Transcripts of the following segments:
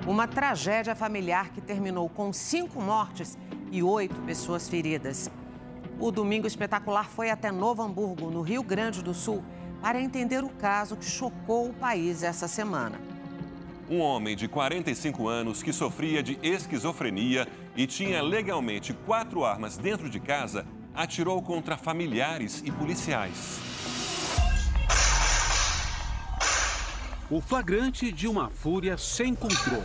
Uma tragédia familiar que terminou com 5 mortes e 8 pessoas feridas. O Domingo Espetacular foi até Novo Hamburgo, no Rio Grande do Sul, para entender o caso que chocou o país essa semana. Um homem de 45 anos que sofria de esquizofrenia e tinha legalmente 4 armas dentro de casa atirou contra familiares e policiais. O flagrante de uma fúria sem controle.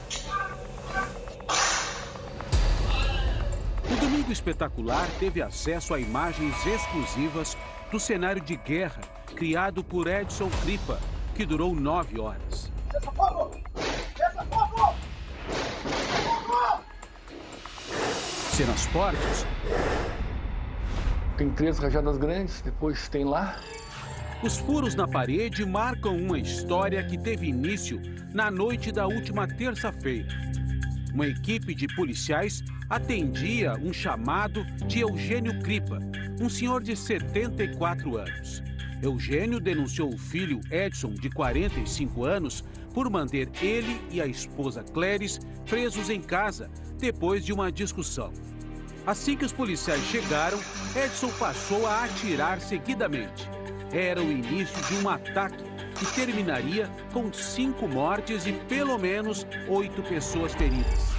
O Domingo Espetacular teve acesso a imagens exclusivas do cenário de guerra criado por Edson Kripa, que durou 9 horas. Cenas fortes. Tem 3 rajadas grandes, depois tem lá. Os furos na parede marcam uma história que teve início na noite da última terça-feira. Uma equipe de policiais atendia um chamado de Eugênio Kripa, um senhor de 74 anos. Eugênio denunciou o filho Edson, de 45 anos, por manter ele e a esposa Cléris presos em casa depois de uma discussão. Assim que os policiais chegaram, Edson passou a atirar seguidamente. Era o início de um ataque que terminaria com 5 mortes e pelo menos 8 pessoas feridas.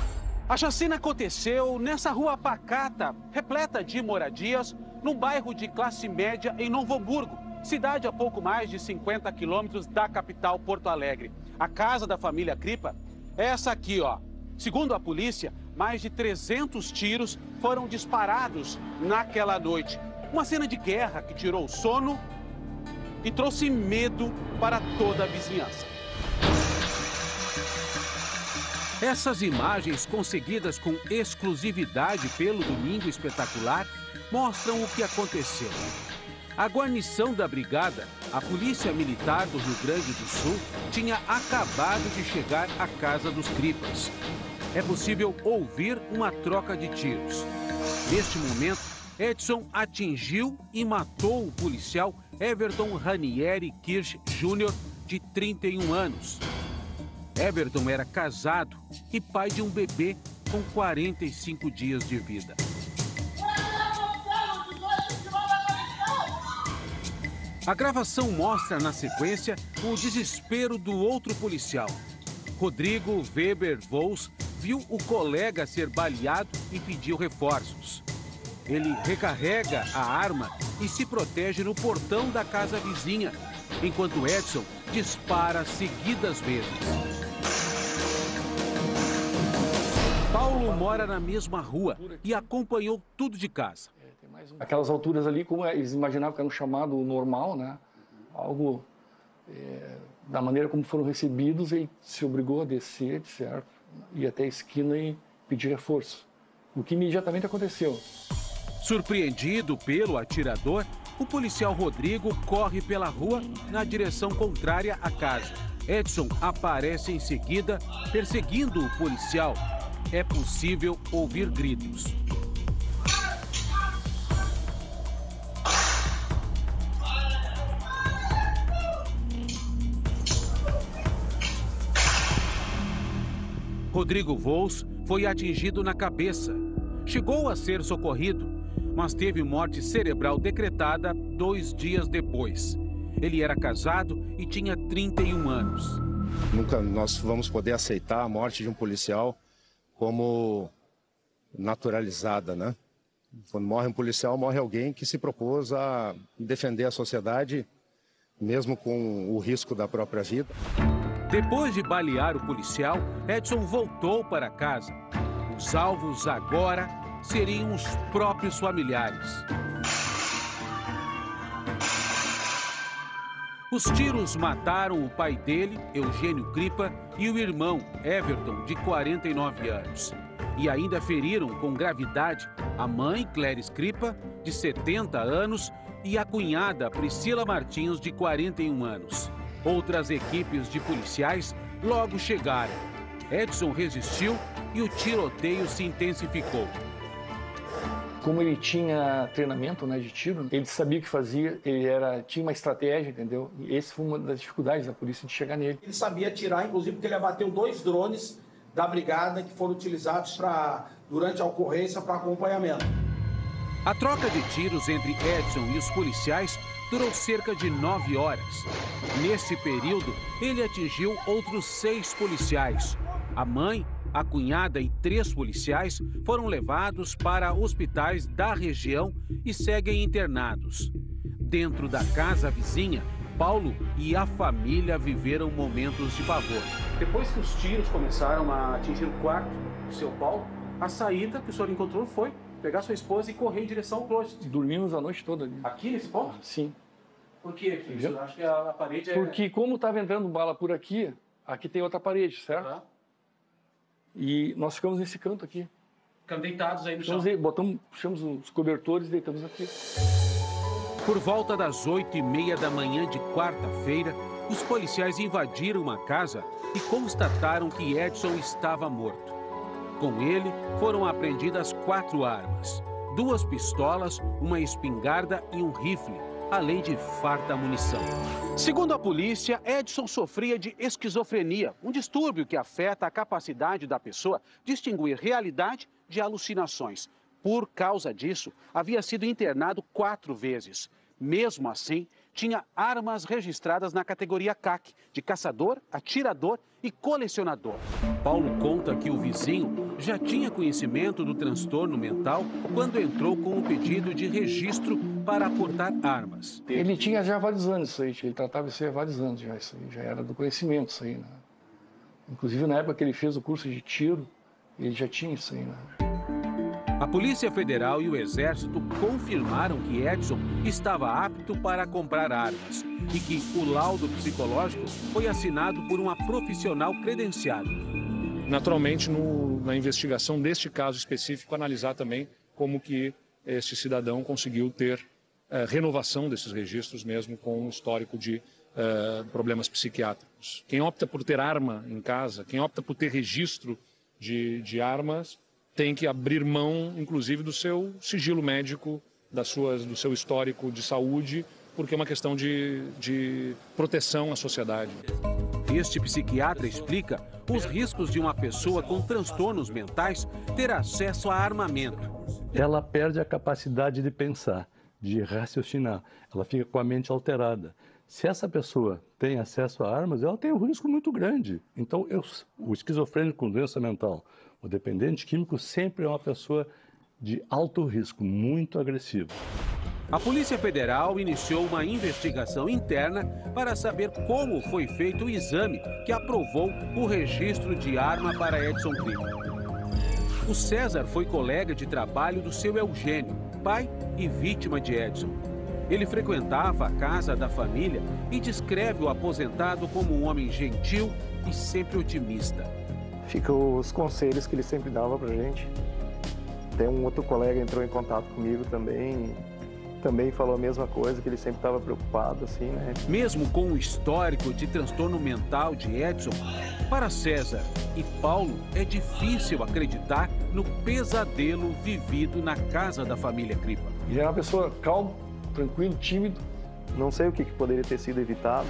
A chacina aconteceu nessa rua pacata, repleta de moradias, num bairro de classe média em Novo Hamburgo, cidade a pouco mais de 50 quilômetros da capital Porto Alegre. A casa da família Kripa é essa aqui, ó. Segundo a polícia, mais de 300 tiros foram disparados naquela noite. Uma cena de guerra que tirou o sono e trouxe medo para toda a vizinhança. Essas imagens, conseguidas com exclusividade pelo Domingo Espetacular, mostram o que aconteceu. A guarnição da brigada, a Polícia Militar do Rio Grande do Sul, tinha acabado de chegar à casa dos Kripas. É possível ouvir uma troca de tiros. Neste momento, Edson atingiu e matou o policial Everton Ranieri Kirsch Jr., de 31 anos. Everton era casado e pai de um bebê com 45 dias de vida. A gravação mostra, na sequência, o desespero do outro policial. Rodrigo Weber Vols viu o colega ser baleado e pediu reforços. Ele recarrega a arma e se protege no portão da casa vizinha, enquanto Edson dispara seguidas vezes. Paulo mora na mesma rua e acompanhou tudo de casa. Aquelas alturas ali, como eles imaginavam que era um chamado normal, né? Algo da maneira como foram recebidos, ele se obrigou a descer, de certo, ir até a esquina e pedir reforço. O que imediatamente aconteceu. Surpreendido pelo atirador, o policial Rodrigo corre pela rua na direção contrária à casa. Edson aparece em seguida, perseguindo o policial. É possível ouvir gritos. Rodrigo Vols foi atingido na cabeça. Chegou a ser socorrido, mas teve morte cerebral decretada 2 dias depois. Ele era casado e tinha 31 anos. Nunca nós vamos poder aceitar a morte de um policial como naturalizada, né? Quando morre um policial, morre alguém que se propôs a defender a sociedade, mesmo com o risco da própria vida. Depois de balear o policial, Edson voltou para casa. Os alvos agora seriam os próprios familiares. Os tiros mataram o pai dele, Eugênio Kripa, e o irmão, Everton, de 49 anos. E ainda feriram com gravidade a mãe, Cléris Kripa, de 70 anos, e a cunhada, Priscila Martins, de 41 anos. Outras equipes de policiais logo chegaram. Edson resistiu e o tiroteio se intensificou. Como ele tinha treinamento, né, de tiro, ele sabia o que fazia, tinha uma estratégia, entendeu? E essa foi uma das dificuldades da polícia de chegar nele. Ele sabia atirar, inclusive porque ele abateu 2 drones da brigada que foram utilizados durante a ocorrência para acompanhamento. A troca de tiros entre Edson e os policiais durou cerca de 9 horas. Nesse período, ele atingiu outros 6 policiais. A mãe, a cunhada e 3 policiais foram levados para hospitais da região e seguem internados. Dentro da casa vizinha, Paulo e a família viveram momentos de pavor. Depois que os tiros começaram a atingir o quarto do seu Paulo, a saída que o senhor encontrou foi pegar sua esposa e correr em direção ao closet. Dormimos a noite toda ali. Aqui nesse ponto? Sim. Por que aqui? O senhor acha que a parede é... Porque como estava entrando bala por aqui, aqui tem outra parede, certo? Tá. E nós ficamos nesse canto aqui. Ficam deitados aí no chão. Puxamos os cobertores e deitamos aqui. Por volta das 8h30 da manhã de quarta-feira, os policiais invadiram uma casa e constataram que Edson estava morto. Com ele, foram apreendidas 4 armas, 2 pistolas, uma espingarda e um rifle, além de farta munição. Segundo a polícia, Edson sofria de esquizofrenia, um distúrbio que afeta a capacidade da pessoa distinguir realidade de alucinações. Por causa disso, havia sido internado 4 vezes. Mesmo assim, tinha armas registradas na categoria CAC, de caçador, atirador e colecionador. Paulo conta que o vizinho já tinha conhecimento do transtorno mental quando entrou com o pedido de registro para aportar armas. Ele tinha já vários anos isso aí, ele tratava isso aí há vários anos já, isso aí, já era do conhecimento isso aí, né? Inclusive na época que ele fez o curso de tiro, ele já tinha isso aí, né? A Polícia Federal e o Exército confirmaram que Edson estava apto para comprar armas e que o laudo psicológico foi assinado por uma profissional credenciada. Naturalmente, na investigação deste caso específico, analisar também como que este cidadão conseguiu ter renovação desses registros mesmo com um histórico de problemas psiquiátricos. Quem opta por ter arma em casa, quem opta por ter registro de armas, tem que abrir mão, inclusive, do seu sigilo médico, do seu histórico de saúde, porque é uma questão de proteção à sociedade. Este psiquiatra explica os riscos de uma pessoa com transtornos mentais ter acesso a armamento. Ela perde a capacidade de pensar, de raciocinar, ela fica com a mente alterada. Se essa pessoa tem acesso a armas, ela tem um risco muito grande. Então, o esquizofrênico com doença mental, o dependente químico sempre é uma pessoa de alto risco, muito agressiva. A Polícia Federal iniciou uma investigação interna para saber como foi feito o exame que aprovou o registro de arma para Edson Cripa. O César foi colega de trabalho do seu Eugênio, pai e vítima de Edson. Ele frequentava a casa da família e descreve o aposentado como um homem gentil e sempre otimista. Ficam os conselhos que ele sempre dava pra gente. Tem um outro colega que entrou em contato comigo também falou a mesma coisa, que ele sempre estava preocupado, assim, né? Mesmo com o histórico de transtorno mental de Edson, para César e Paulo é difícil acreditar no pesadelo vivido na casa da família Cripa. Ele era uma pessoa calma, tranquilo, tímido. Não sei o que poderia ter sido evitado.